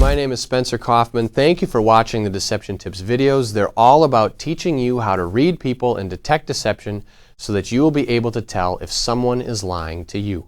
my name is Spencer Kaufman. Thank you for watching the Deception Tips videos. They're all about teaching you how to read people and detect deception so that you will be able to tell if someone is lying to you.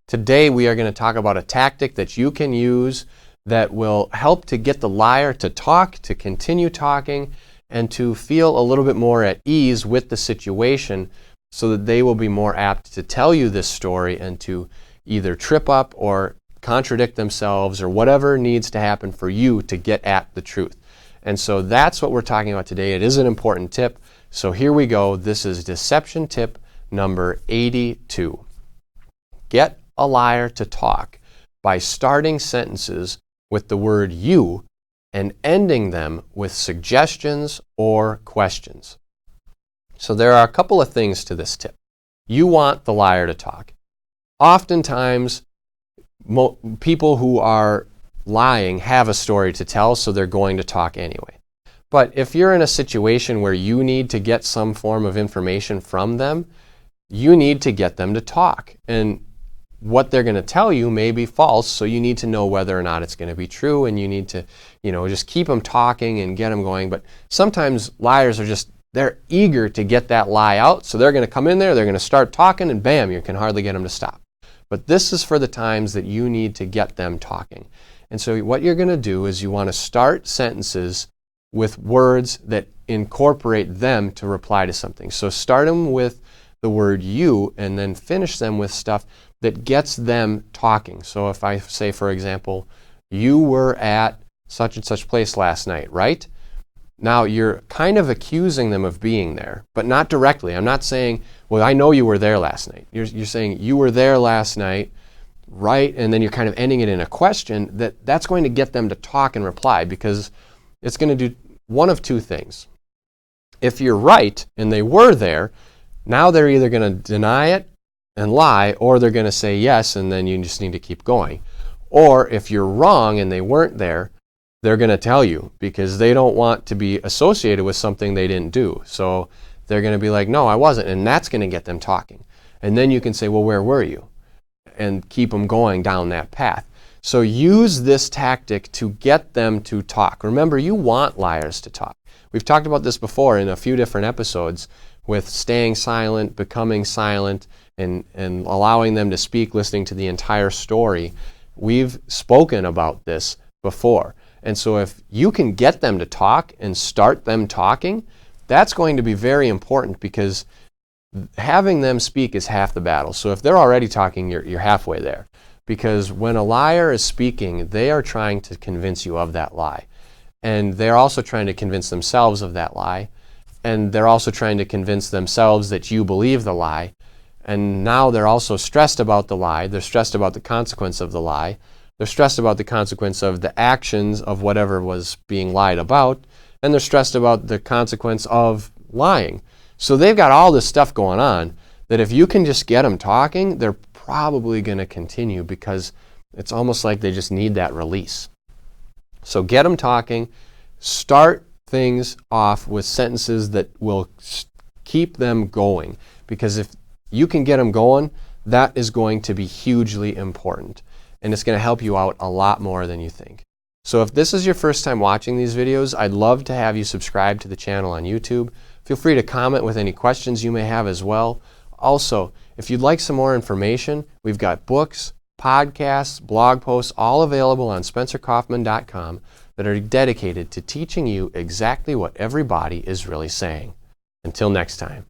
Today we are going to talk about a tactic that you can use that will help to get the liar to talk, to continue talking, and to feel a little bit more at ease with the situation so that they will be more apt to tell you this story and to either trip up or contradict themselves or whatever needs to happen for you to get at the truth. And so that's what we're talking about today. It is an important tip. So here we go. This is deception tip number 82. Get a liar to talk by starting sentences with the word you and ending them with suggestions or questions. So there are a couple of things to this tip. You want the liar to talk. Oftentimes, people who are lying have a story to tell, so they're going to talk anyway. But if you're in a situation where you need to get some form of information from them, you need to get them to talk. And what they're going to tell you may be false, so you need to know whether or not it's going to be true, and you need to, just keep them talking and get them going. But sometimes liars are they're eager to get that lie out, so they're going to come in there, they're going to start talking, and bam, you can hardly get them to stop. But this is for the times that you need to get them talking. And so what you're going to do is you want to start sentences with words that incorporate them to reply to something. So start them with the word you and then finish them with stuff that gets them talking. So if I say, for example, you were at such and such place last night, right? Now you're kind of accusing them of being there, but not directly. I'm not saying, well, I know you were there last night. You're saying you were there last night, right? And then you're kind of ending it in a question that's going to get them to talk and reply, because it's going to do one of two things. If you're right and they were there, now they're either going to deny it and lie, or they're going to say yes, and then you just need to keep going. Or if you're wrong and they weren't there, they're going to tell you because they don't want to be associated with something they didn't do. So they're going to be like, no, I wasn't. And that's going to get them talking. And then you can say, well, where were you? And keep them going down that path. So use this tactic to get them to talk. Remember, you want liars to talk. We've talked about this before in a few different episodes with staying silent, becoming silent, and allowing them to speak, listening to the entire story. We've spoken about this before. And so if you can get them to talk and start them talking, that's going to be very important, because having them speak is half the battle. So if they're already talking, you're halfway there. Because when a liar is speaking, they are trying to convince you of that lie. And they're also trying to convince themselves of that lie. And they're also trying to convince themselves that you believe the lie. And now they're also stressed about the lie. They're stressed about the consequence of the lie. They're stressed about the consequence of the actions of whatever was being lied about, and they're stressed about the consequence of lying. So they've got all this stuff going on that if you can just get them talking, they're probably going to continue, because it's almost like they just need that release. So get them talking. Start things off with sentences that will keep them going, because if you can get them going, that is going to be hugely important. And it's going to help you out a lot more than you think. So if this is your first time watching these videos, I'd love to have you subscribe to the channel on YouTube. Feel free to comment with any questions you may have as well. Also, if you'd like some more information, we've got books, podcasts, blog posts, all available on spencerkaufman.com that are dedicated to teaching you exactly what everybody is really saying. Until next time.